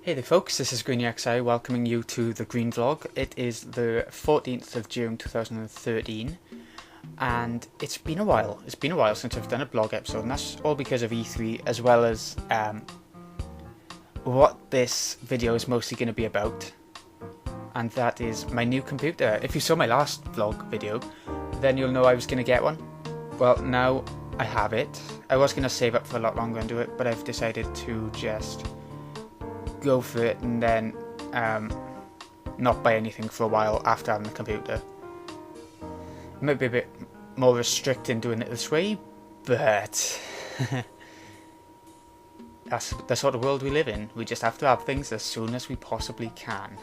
Hey there folks, this is GreenXI welcoming you to the Green Vlog. It is the 14th of June 2013 and it's been a while. It's been a while since I've done a blog episode, and that's all because of E3 as well as what this video is mostly going to be about, and that is my new computer. If you saw my last vlog video, then you'll know I was going to get one. Well, now I have it. I was going to save up for a lot longer and do it, but I've decided to just go for it and then not buy anything for a while after having the computer. It might be a bit more restricting doing it this way, but that's the sort of world we live in. We just have to have things as soon as we possibly can.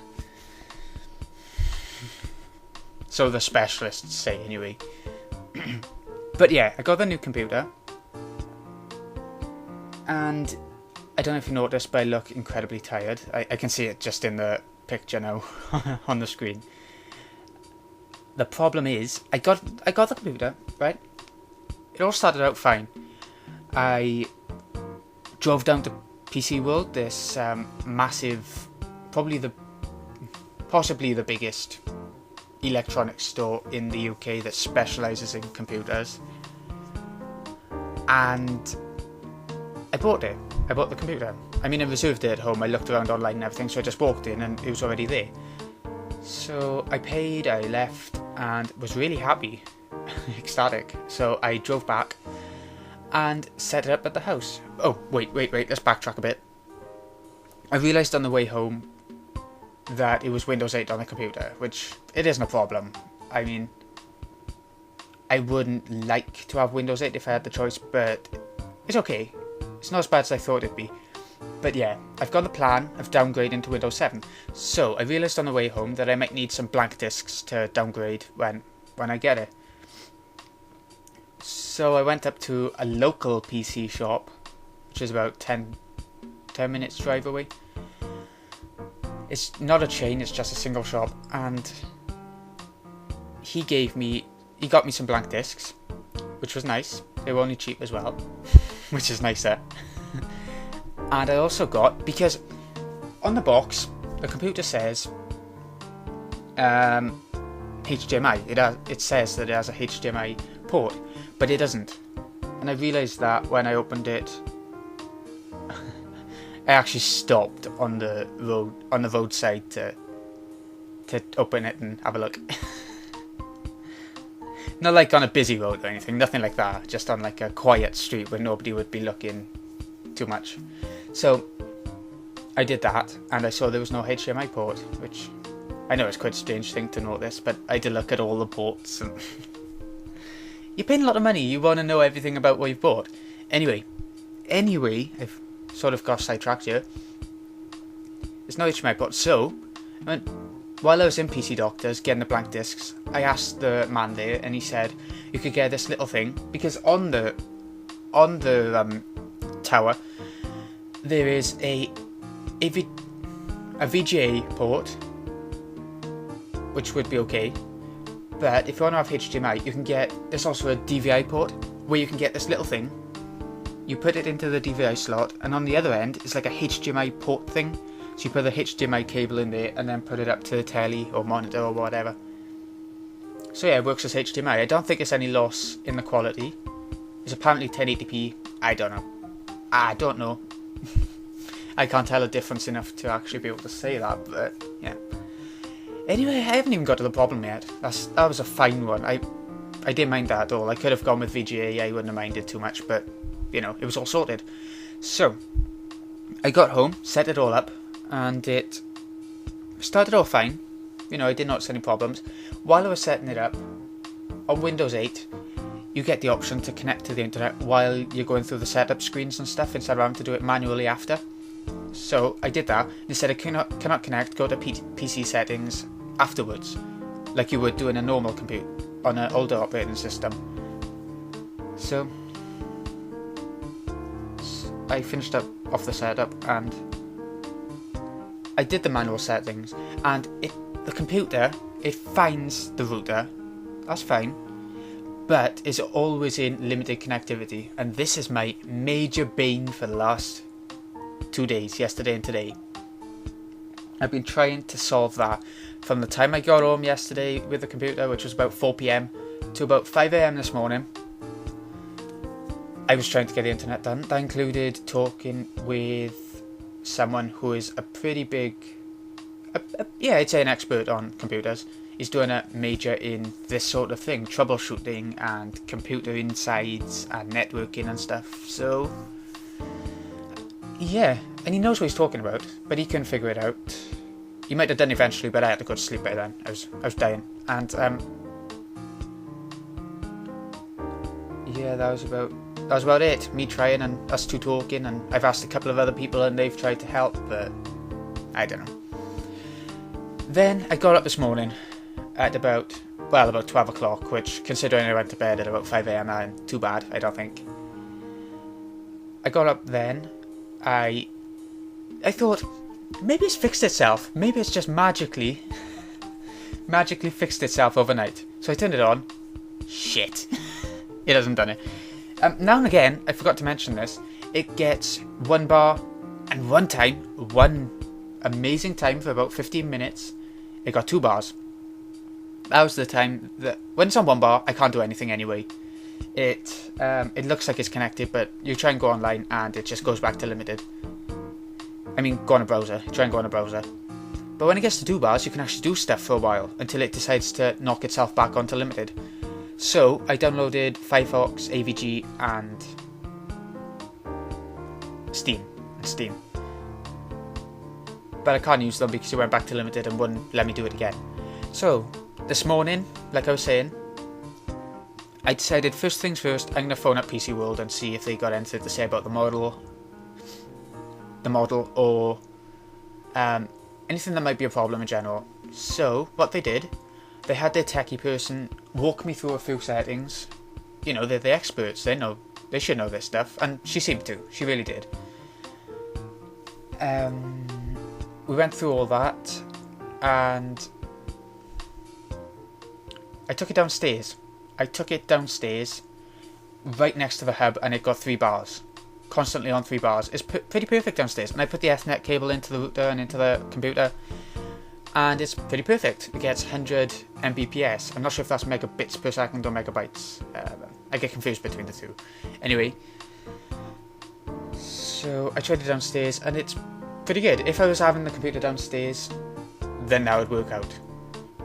So the specialists say anyway. But yeah, I got the new computer, and I don't know if you noticed, but I look incredibly tired. I can see it just in the picture now on the screen. The problem is, I got the computer, right? It all started out fine. I drove down to PC World, this massive, possibly the biggest electronics store in the UK that specialises in computers. And I bought it. I bought the computer. I mean, I reserved it at home. I looked around online and everything, so I just walked in and it was already there. So I paid, I left, and was really happy, ecstatic. So I drove back and set it up at the house. Oh, wait, let's backtrack a bit. I realised on the way home that it was Windows 8 on the computer, which it isn't a problem. I mean, I wouldn't like to have Windows 8 if I had the choice, but it's okay. It's not as bad as I thought it'd be. But yeah, I've got the plan of downgrading to Windows 7. So I realised on the way home that I might need some blank discs to downgrade when I get it. So I went up to a local PC shop, which is about 10 minutes drive away. It's not a chain, it's just a single shop, and he got me some blank discs, which was nice. They were only cheap as well, which is nicer. And I also got, because on the box the computer says HDMI. It says that it has a HDMI port, but it doesn't. And I realised that when I opened it. I actually stopped on the roadside to open it and have a look. Not like on a busy road or anything, nothing like that. Just on like a quiet street where nobody would be looking too much. So I did that, and I saw there was no HDMI port, which I know is quite a strange thing to notice, but I did look at all the ports, and you're paying a lot of money. You want to know everything about what you've bought. Anyway, I've sort of got sidetracked here. There's no HDMI port, so while I was in PC Doctors getting the blank discs, I asked the man there, and he said you could get this little thing, because on the tower there is a VGA port, which would be okay. But if you want to have HDMI, you can get, there's also a DVI port where you can get this little thing. You put it into the DVI slot, and on the other end it's like a HDMI port thing. So you put the HDMI cable in there and then put it up to the telly or monitor or whatever. So yeah, it works as HDMI. I don't think it's any loss in the quality. It's apparently 1080p. I don't know. I can't tell a difference enough to actually be able to say that, but yeah. Anyway, I haven't even got to the problem yet. That was a fine one. I didn't mind that at all. I could have gone with VGA. I wouldn't have minded too much, but you know, it was all sorted. So I got home, set it all up, and it started off fine. You know, I didn't notice any problems. While I was setting it up, on Windows 8, you get the option to connect to the internet while you're going through the setup screens and stuff, instead of having to do it manually after. So I did that. Instead of cannot connect, go to PC settings afterwards, like you would do in a normal computer on an older operating system. So I finished up off the setup and I did the manual settings, and the computer, it finds the router, that's fine, but is always in limited connectivity, and this is my major bane for the last 2 days, yesterday and today. I've been trying to solve that from the time I got home yesterday with the computer, which was about 4 PM, to about 5 AM this morning. I was trying to get the internet done. That included talking with someone who is a pretty big, yeah, I'd say an expert on computers. He's doing a major in this sort of thing, troubleshooting and computer insides and networking and stuff. So, yeah, and he knows what he's talking about, but he couldn't figure it out. He might have done eventually, but I had to go to sleep by then. I was dying, and yeah, that was about it. Me trying and us two talking, and I've asked a couple of other people and they've tried to help, but I don't know. Then I got up this morning at about 12 o'clock, which, considering I went to bed at about 5 AM, isn't too bad, I don't think. I got up then. I thought, maybe it's fixed itself. Maybe it's just magically fixed itself overnight. So I turned it on. Shit. It hasn't done it. Now and again, I forgot to mention this, it gets 1 bar, and one amazing time for about 15 minutes, it got 2 bars. That was the time that, when it's on 1 bar, I can't do anything anyway. It looks like it's connected, but you try and go online and it just goes back to limited. I mean, go on a browser, try and go on a browser. But when it gets to 2 bars, you can actually do stuff for a while, until it decides to knock itself back onto limited. So, I downloaded Firefox, AVG, and Steam. But I can't use them because it went back to limited and wouldn't let me do it again. So, this morning, like I was saying, I decided first things first, I'm going to phone up PC World and see if they got anything to say about the model, or anything that might be a problem in general. So, what they did, they had their techie person walk me through a few settings. You know, they're the experts, they should know this stuff, and she seemed to, she really did. We went through all that, and I took it downstairs. Right next to the hub, and it got 3 bars. Constantly on 3 bars. It's pretty perfect downstairs. And I put the Ethernet cable into the router and into the computer, and it's pretty perfect. It gets 100 Mbps. I'm not sure if that's megabits per second or megabytes. I get confused between the two. Anyway, so I tried it downstairs, and it's pretty good. If I was having the computer downstairs, then that would work out.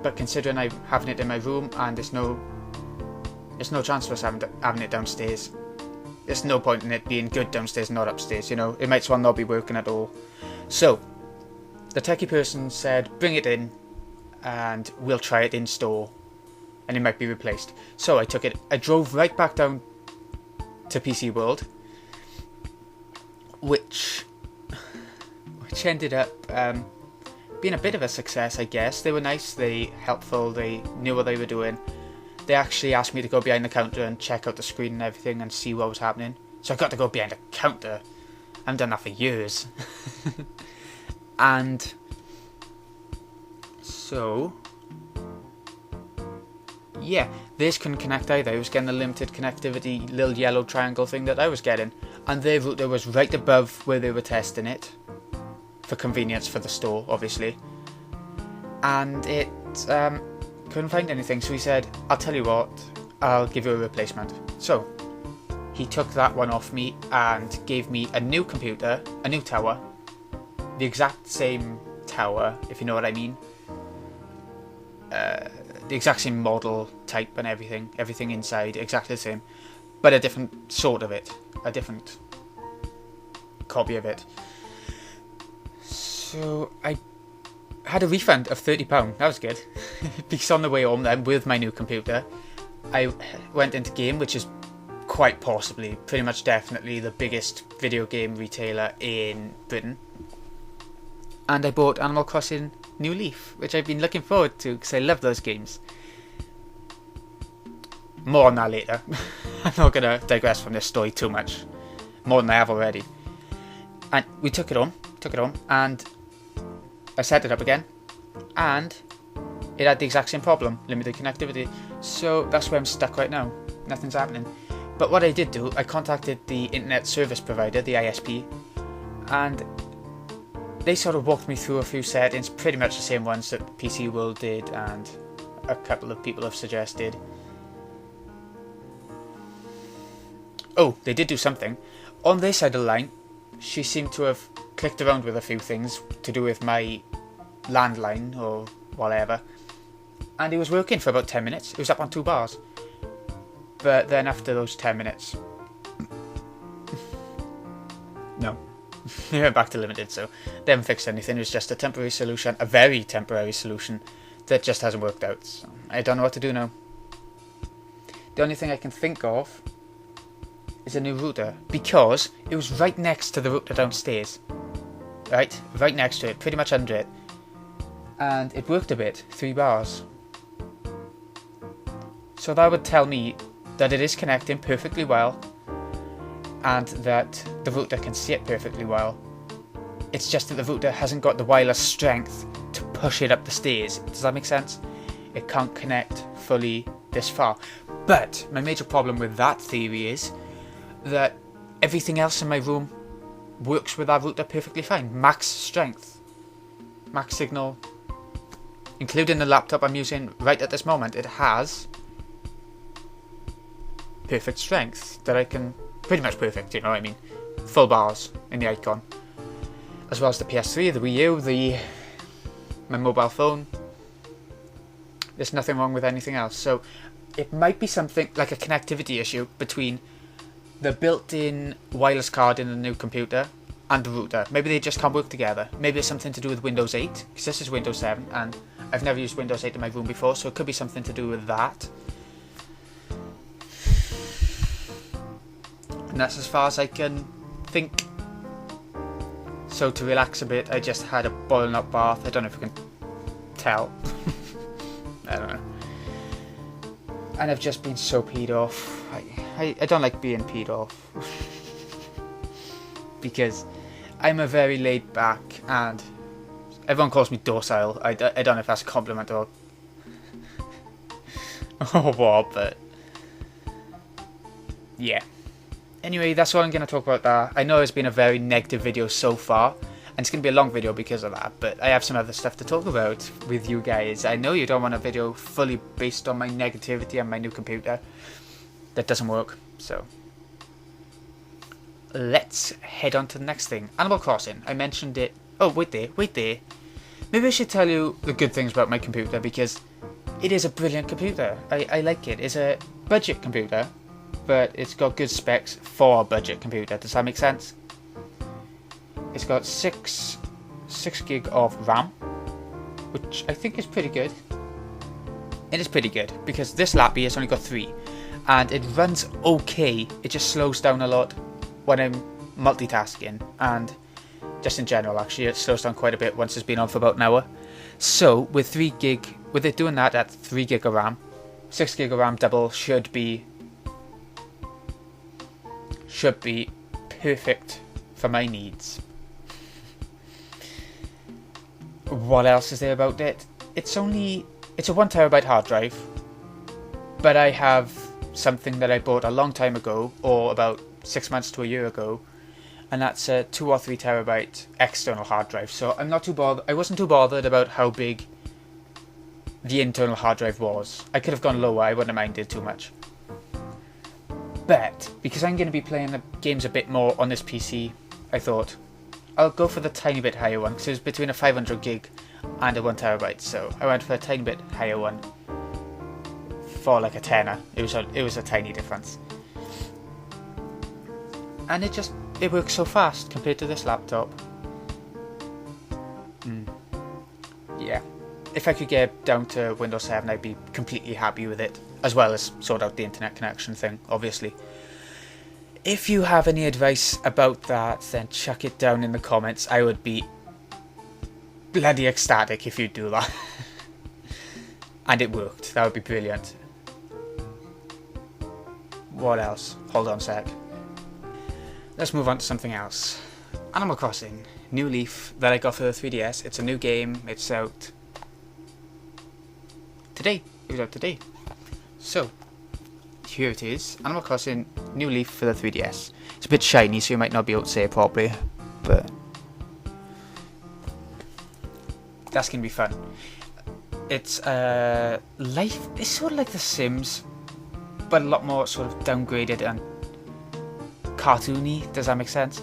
But considering I'm having it in my room and there's no chance for us having it downstairs, there's no point in it being good downstairs and not upstairs, you know. It might as well not be working at all. So, the techie person said, bring it in and we'll try it in store and it might be replaced. So I took it, I drove right back down to PC World, which ended up being a bit of a success, I guess. They were nice, they helpful, they knew what they were doing. They actually asked me to go behind the counter and check out the screen and everything and see what was happening. So I got to go behind the counter. I haven't done that for years. And so, yeah, this couldn't connect either. It was getting the limited connectivity little yellow triangle thing that I was getting. And their router was right above where they were testing it. For convenience for the store, obviously. And it couldn't find anything, so he said, I'll tell you what, I'll give you a replacement. So, he took that one off me and gave me a new computer, a new tower, the exact same tower, if you know what I mean. The exact same model, type and everything inside, exactly the same, but a different sort of it, a different copy of it. So I had a refund of £30, that was good, because on the way home then, with my new computer, I went into Game, which is quite possibly, pretty much definitely, the biggest video game retailer in Britain, and I bought Animal Crossing New Leaf, which I've been looking forward to, because I love those games. More on that later. I'm not going to digress from this story too much, more than I have already. And we took it home, and I set it up again, and it had the exact same problem, limited connectivity. So that's where I'm stuck right now. Nothing's happening. But what I did do, I contacted the internet service provider, the ISP, and they sort of walked me through a few settings, pretty much the same ones that PC World did and a couple of people have suggested. Oh, they did do something. On this side of the line, she seemed to have clicked around with a few things to do with my landline or whatever. And it was working for about 10 minutes. It was up on 2 bars. But then after those 10 minutes... no. They went back to limited, so they haven't fixed anything. It was just a temporary solution, a very temporary solution, that just hasn't worked out. So I don't know what to do now. The only thing I can think of is a new router, because it was right next to the router downstairs. Right next to it, pretty much under it. And it worked a bit, 3 bars. So that would tell me that it is connecting perfectly well, and that the router can see it perfectly well. It's just that the router hasn't got the wireless strength to push it up the stairs. Does that make sense? It can't connect fully this far. But my major problem with that theory is that everything else in my room works with that router perfectly fine. Max strength, max signal, including the laptop I'm using right at this moment. It has perfect strength that I can, pretty much perfect, you know what I mean, full bars in the icon, as well as the PS3, the Wii U, my mobile phone. There's nothing wrong with anything else. So it might be something like a connectivity issue between the built-in wireless card in the new computer and the router. Maybe they just can't work together. Maybe it's something to do with Windows 8, because this is Windows 7 and I've never used Windows 8 in my room before, so it could be something to do with that. And that's as far as I can think. So to relax a bit, I just had a boiling hot bath. I don't know if you can tell. I don't know. And I've just been so peed off. I don't like being peed off. Because I'm a very laid back, and everyone calls me docile. I don't know if that's a compliment or or what, but yeah. Anyway, that's all I'm going to talk about that. I know it's been a very negative video so far, and it's going to be a long video because of that, but I have some other stuff to talk about with you guys. I know you don't want a video fully based on my negativity and my new computer. That doesn't work, so let's head on to the next thing. Animal Crossing. I mentioned it. Oh, wait there. Maybe I should tell you the good things about my computer, because it is a brilliant computer. I like it. It's a budget computer, but it's got good specs for a budget computer. Does that make sense? It's got 6 gig of RAM, which I think is pretty good. It is pretty good, because this lappy has only got 3, and it runs okay. It just slows down a lot when I'm multitasking, and just in general actually it slows down quite a bit once it's been on for about an hour. So with 3 gig, with it doing that at 3 gig of RAM, 6 gig of RAM double should be perfect for my needs. What else is there about it? It's a 1TB hard drive, but I have something that I bought a long time ago, or about 6 months to a year ago, and that's a 2 or 3 terabyte external hard drive. So I'm not too bothered. I wasn't too bothered about how big the internal hard drive was. I could have gone lower. I wouldn't have minded too much. But because I'm going to be playing the games a bit more on this PC, I thought I'll go for the tiny bit higher one, because it was between a 500 gig and a 1 terabyte. So I went for a tiny bit higher one for like a tenner. It was a tiny difference, and it works so fast compared to this laptop. Yeah, if I could get down to Windows 7, I'd be completely happy with it, as well as sort out the internet connection thing, obviously. If you have any advice about that, then chuck it down in the comments. I would be bloody ecstatic if you do that. And it worked. That would be brilliant. What else? Hold on a sec. Let's move on to something else. Animal Crossing. New Leaf that I got for the 3DS. It's a new game. It's out today. It was out today. So, here it is. Animal Crossing New Leaf for the 3DS. It's a bit shiny, so you might not be able to say it properly, but that's gonna be fun. It's life. It's sort of like The Sims, but a lot more sort of downgraded and cartoony. Does that make sense?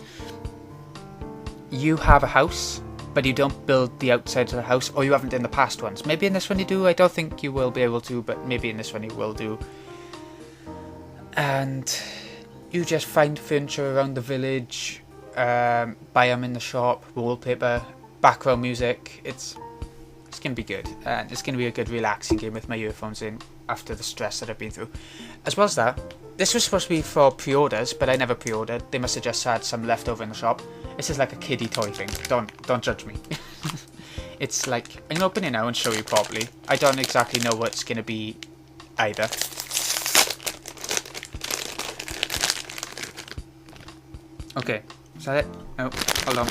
You have a house, but you don't build the outside of the house, or you haven't in the past ones. Maybe in this one you do. I don't think you will be able to, but maybe in this one you will do. And you just find furniture around the village, buy them in the shop, wallpaper, background music. It's gonna be good, and it's gonna be a good relaxing game with my earphones in after the stress that I've been through. As well as that, this was supposed to be for pre-orders, but I never pre-ordered. They must have just had some left over in the shop. This is like a kiddie toy thing. Don't judge me. It's like, I'm gonna open it now and show you properly. I don't exactly know what it's gonna be either. Okay, is that it? Oh, hold on.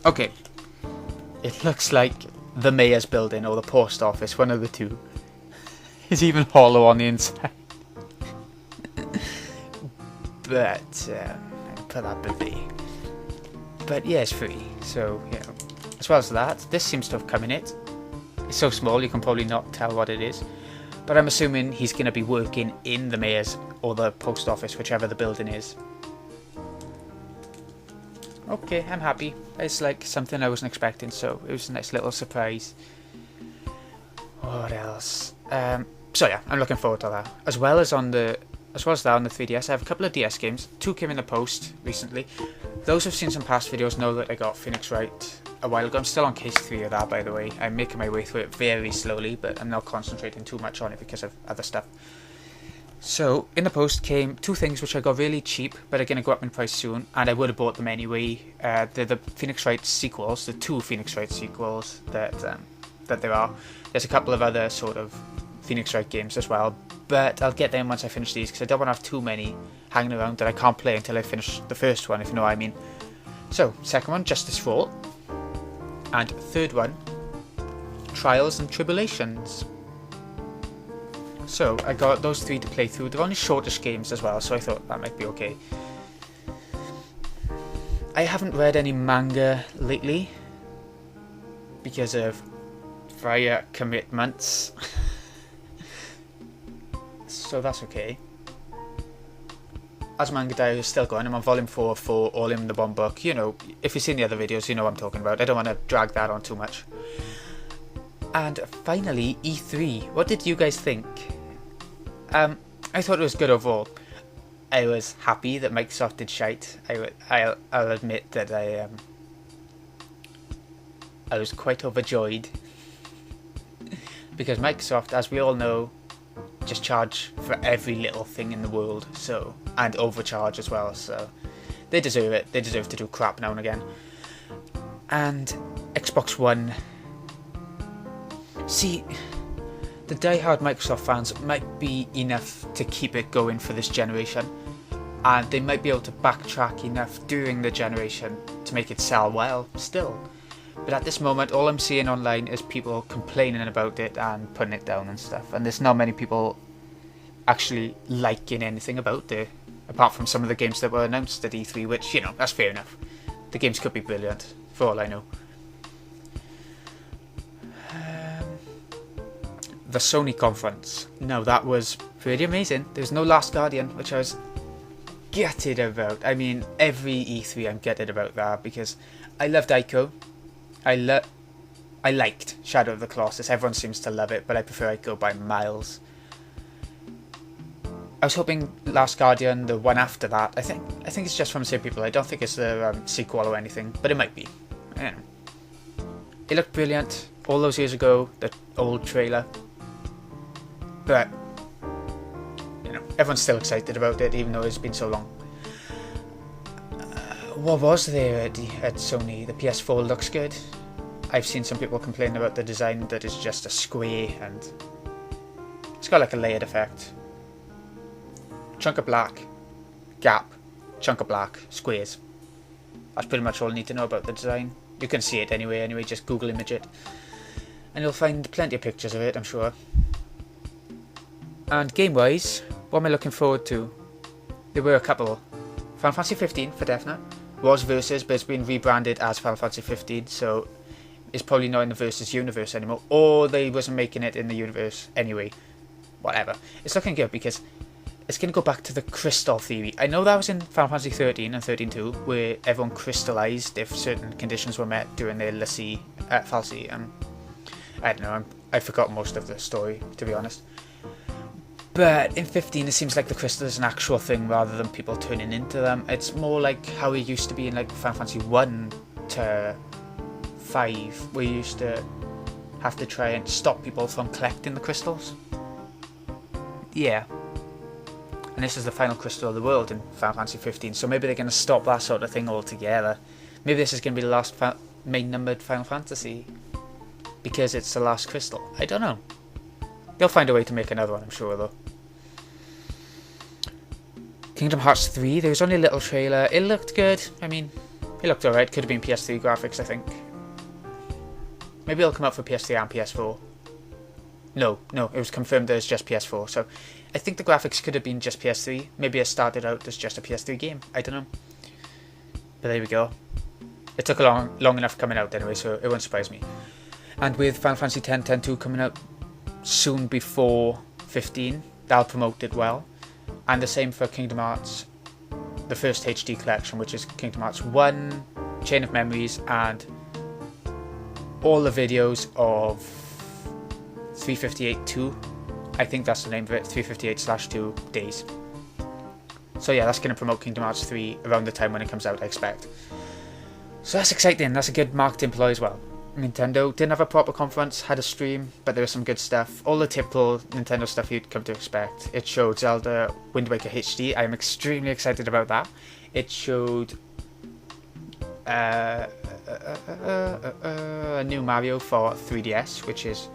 Okay. It looks like the mayor's building or the post office, one of the two. It's even hollow on the inside. But, I'll put that bit. But yeah, it's free, so, you know. As well as that, this seems to have come in it. It's so small you can probably not tell what it is. But I'm assuming he's going to be working in the mayor's or the post office, whichever the building is. Okay, I'm happy. It's like something I wasn't expecting, so it was a nice little surprise. What else? So yeah, I'm looking forward to that. As well as that on the 3DS, I have a couple of DS games. 2 came in the post recently. Those who've seen some past videos know that I got Phoenix Wright a while ago. I'm still on case 3 of that, by the way. I'm making my way through it very slowly, but I'm not concentrating too much on it because of other stuff. So, in the post came 2 things which I got really cheap, but are going to go up in price soon, and I would have bought them anyway. They're the Phoenix Wright sequels, the 2 Phoenix Wright sequels that there are. There's a couple of other sort of Phoenix Wright games as well, but I'll get them once I finish these, because I don't want to have too many hanging around that I can't play until I finish the first one, if you know what I mean. So, second one, Justice for All, and third one, Trials and Tribulations. So, I got those 3 to play through. They're only shortish games as well, so I thought that might be okay. I haven't read any manga lately because of prior commitments. So that's okay. As Manga Diary is still going, I'm on volume 4 for All in the Bomb Book. You know, if you've seen the other videos, you know what I'm talking about. I don't want to drag that on too much. And finally, E3. What did you guys think? I thought it was good overall. I was happy that Microsoft did shite. I'll admit that I was quite overjoyed. Because Microsoft, as we all know, just charge for every little thing in the world, so, and overcharge as well, so they deserve it. They deserve to do crap now and again. And Xbox One, see, the die-hard Microsoft fans might be enough to keep it going for this generation, and they might be able to backtrack enough during the generation to make it sell well still. But at this moment, all I'm seeing online is people complaining about it and putting it down and stuff. And there's not many people actually liking anything about it, apart from some of the games that were announced at E3, which, you know, that's fair enough. The games could be brilliant, for all I know. The Sony conference. No, that was pretty amazing. There's no Last Guardian, which I was gutted about. I mean, every E3 I'm gutted about that, because I loved Ico. I liked Shadow of the Colossus. Everyone seems to love it, but I prefer Ico by miles. I was hoping Last Guardian, the one after that. I think it's just from the same people. I don't think it's the sequel or anything, but it might be. I don't know. It looked brilliant all those years ago, the old trailer. But you know, everyone's still excited about it, even though it's been so long. What was there at Sony? The PS4 looks good. I've seen some people complain about the design, that it's just a square and it's got like a layered effect. Chunk of black, gap, chunk of black, squares. That's pretty much all you need to know about the design. You can see it anyway, just Google image it. And you'll find plenty of pictures of it, I'm sure. And game-wise, what am I looking forward to? There were a couple. Final Fantasy 15 for definite. Was Versus, but it's been rebranded as Final Fantasy 15, so is probably not in the Versus universe anymore, or they wasn't making it in the universe anyway. Whatever. It's looking good because it's going to go back to the crystal theory. I know that was in Final Fantasy 13 and 13.2, where everyone crystallized if certain conditions were met during their Fallacy. I don't know, I forgot most of the story, to be honest. But in 15, it seems like the crystal is an actual thing rather than people turning into them. It's more like how it used to be in like Final Fantasy 1 to 5, where you used to have to try and stop people from collecting the crystals. Yeah. And this is the final crystal of the world in Final Fantasy 15, so maybe they're going to stop that sort of thing altogether. Maybe this is going to be the last main numbered Final Fantasy, because it's the last crystal. I don't know. They'll find a way to make another one, I'm sure, though. Kingdom Hearts 3, there was only a little trailer. It looked good. I mean, it looked alright. Could have been PS3 graphics, I think. Maybe it'll come out for PS3 and PS4. No, it was confirmed that it's just PS4, so I think the graphics could have been just PS3. Maybe it started out as just a PS3 game. I don't know. But there we go. It took long enough coming out anyway, so it won't surprise me. And with Final Fantasy X, 10.2 coming out soon before 15, that'll promote it well. And the same for Kingdom Hearts, the first HD collection, which is Kingdom Hearts 1, Chain of Memories, and all the videos of 358-2. I think that's the name of it, 358/2 days. So yeah, that's going to promote Kingdom Hearts 3 around the time when it comes out, I expect. So that's exciting, that's a good marketing ploy as well. Nintendo didn't have a proper conference, had a stream, but there was some good stuff. All the typical Nintendo stuff you'd come to expect. It showed Zelda Wind Waker HD, I'm extremely excited about that. It showed a new Mario for 3DS, which is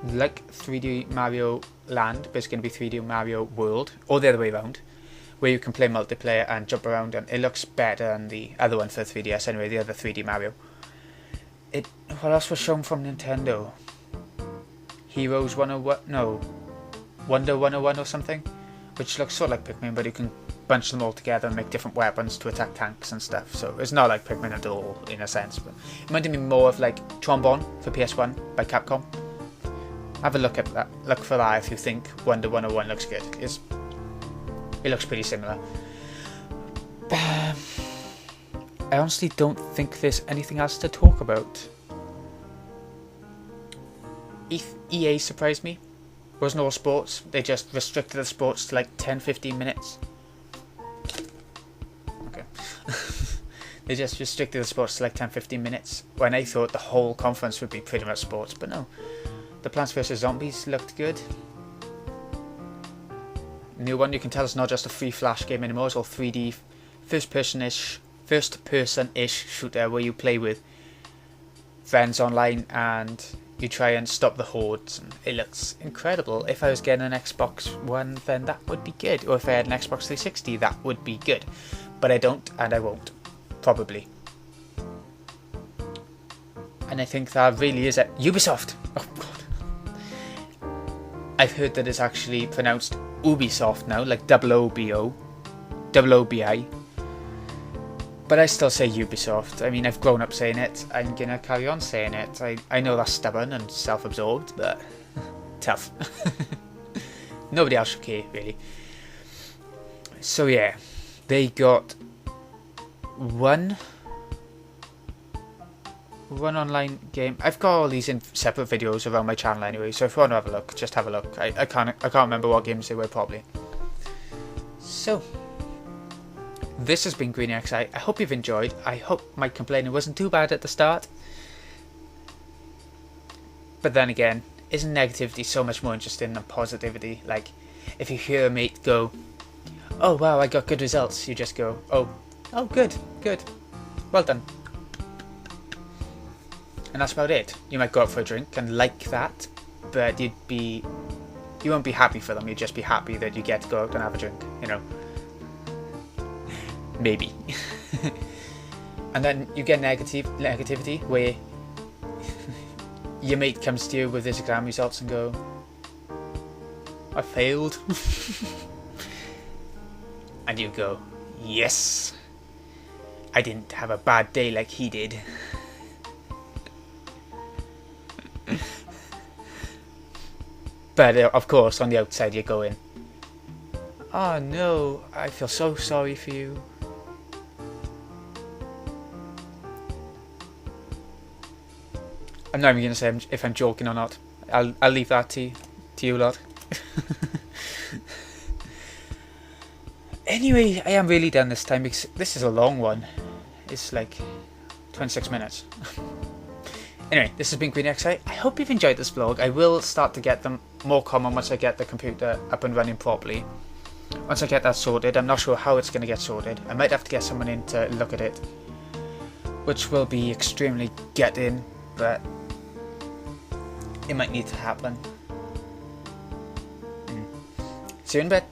like 3D Mario Land, but it's going to be 3D Mario World, or the other way around, where you can play multiplayer and jump around, and it looks better than the other one for 3DS anyway, the other 3D Mario. What else was shown from Nintendo? Heroes 101, no, Wonder 101 or something, which looks sort of like Pikmin, but you can bunch them all together and make different weapons to attack tanks and stuff, so it's not like Pikmin at all in a sense, but it might be more of like Trombone for PS1 by Capcom. Have a look at that. Look for that if you think Wonder 101 looks good. It looks pretty similar. I honestly don't think there's anything else to talk about. EA surprised me. It wasn't all sports. They just restricted the sports to like 10-15 minutes. Okay. They just restricted the sports to like 10-15 minutes, when I thought the whole conference would be pretty much sports, but no. The Plants vs Zombies looked good. New one, you can tell it's not just a free flash game anymore, it's all 3D first person-ish shooter where you play with friends online and you try and stop the hordes, and it looks incredible. If I was getting an Xbox One, then that would be good, or if I had an Xbox 360, that would be good, but I don't, and I won't, probably. And I think that really is it. Ubisoft! Oh god. I've heard that it's actually pronounced Ubisoft now, like O-O-B-O, O-O-B-I. But I still say Ubisoft. I mean, I've grown up saying it. I'm gonna carry on saying it. I know that's stubborn and self-absorbed, but tough. Nobody else should care, really. So yeah, they got one online game. I've got all these in separate videos around my channel anyway, so if you want to have a look, just have a look. I can't remember what games they were probably. So this has been Green XI. I hope you've enjoyed. I hope my complaining wasn't too bad at the start. But then again, isn't negativity so much more interesting than positivity? Like, if you hear a mate go, "Oh wow, I got good results," you just go, "Oh, good, well done." And that's about it. You might go out for a drink and like that, but you won't be happy for them. You'd just be happy that you get to go out and have a drink, you know. Maybe. And then you get negativity where your mate comes to you with his exam results and go, "I failed." And you go, "Yes, I didn't have a bad day like he did." But of course, on the outside you're going, oh no, I feel so sorry for you. I'm not even going to say if I'm joking or not. I'll leave that to you lot. Anyway, I am really done this time because this is a long one. It's like 26 minutes. Anyway, this has been GreenXI. I hope you've enjoyed this vlog. I will start to get them more common once I get the computer up and running properly. Once I get that sorted, I'm not sure how it's going to get sorted. I might have to get someone in to look at it, which will be extremely gutting, but it might need to happen. See you in a bit.